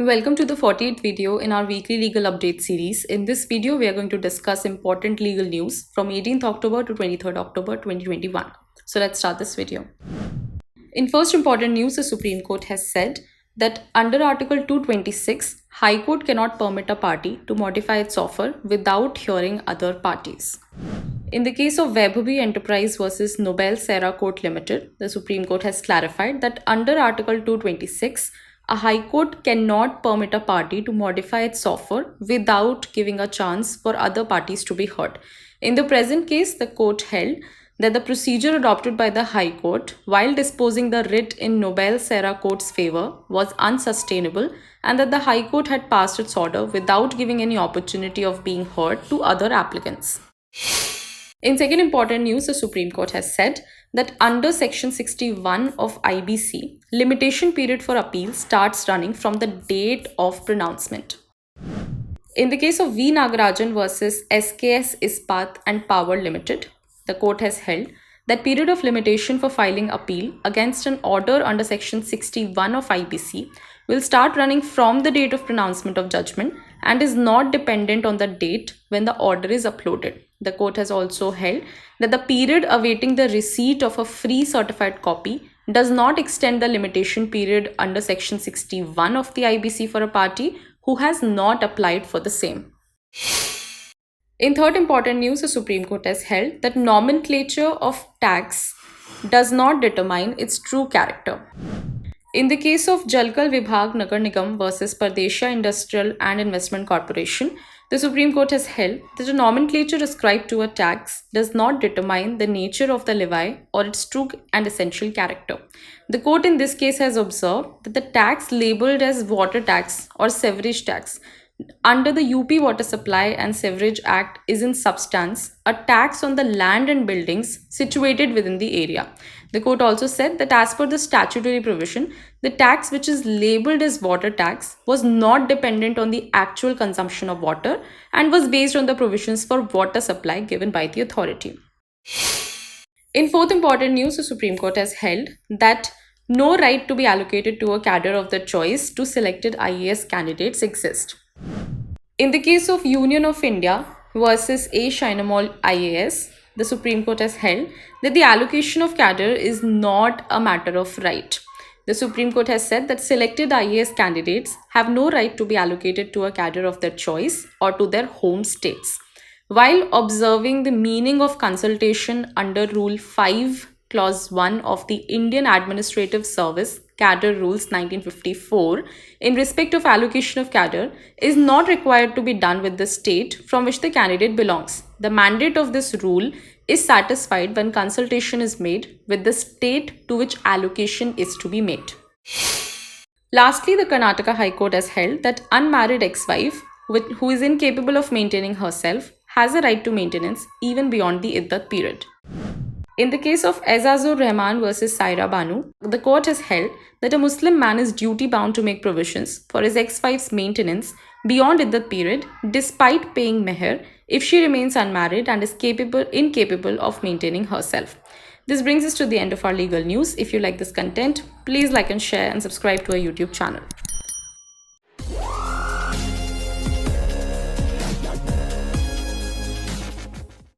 Welcome to the 48th video in our weekly legal update series. In this video, we are going to discuss important legal news from 18th October to 23rd October 2021. So let's start this video. In first important news, the Supreme Court has said that under Article 226, High Court cannot permit a party to modify its offer without hearing other parties. In the case of Vaibhavi Enterprise versus Nobel Serra Court Limited, the Supreme Court has clarified that under Article 226, a High Court cannot permit a party to modify its offer without giving a chance for other parties to be heard. In the present case, the court held that the procedure adopted by the High Court while disposing the writ in Nobel Serra Court's favor was unsustainable and that the High Court had passed its order without giving any opportunity of being heard to other applicants. In second important news, the Supreme Court has said that under Section 61 of IBC, limitation period for appeal starts running from the date of pronouncement. In the case of V. Nagarajan versus SKS Ispat and Power Limited, the court has held that period of limitation for filing appeal against an order under Section 61 of IBC will start running from the date of pronouncement of judgment and is not dependent on the date when the order is uploaded. The court has also held that the period awaiting the receipt of a free certified copy does not extend the limitation period under Section 61 of the IBC for a party who has not applied for the same. In third important news, the Supreme Court has held that nomenclature of tax does not determine its true character. In the case of Jalkal Vibhag Nagar Nigam versus Pardesha Industrial and Investment Corporation, the Supreme Court has held that a nomenclature ascribed to a tax does not determine the nature of the levy or its true and essential character. The court in this case has observed that the tax labelled as water tax or sewerage tax under the UP Water Supply and Sewerage Act is in substance a tax on the land and buildings situated within the area. The court also said that as per the statutory provision, the tax which is labelled as water tax was not dependent on the actual consumption of water and was based on the provisions for water supply given by the authority. In fourth important news, the Supreme Court has held that no right to be allocated to a cadre of their choice to selected IAS candidates exist. In the case of Union of India versus A. Shinamol IAS, the Supreme Court has held that the allocation of cadre is not a matter of right. The Supreme Court has said that selected IAS candidates have no right to be allocated to a cadre of their choice or to their home states. While observing the meaning of consultation under Rule 5, Clause 1 of the Indian Administrative Service Cadre Rules 1954, in respect of allocation of cadre, is not required to be done with the state from which the candidate belongs. The mandate of this rule is satisfied when consultation is made with the state to which allocation is to be made. Lastly, the Karnataka High Court has held that unmarried ex-wife who is incapable of maintaining herself has a right to maintenance even beyond the iddat period. In the case of Aizazur Rahman versus Saira Banu, the court has held that a Muslim man is duty bound to make provisions for his ex-wife's maintenance beyond iddat period despite paying meher if she remains unmarried and is incapable of maintaining herself. This brings us to the end of our legal news. If you like this content, please like and share and subscribe to our YouTube channel.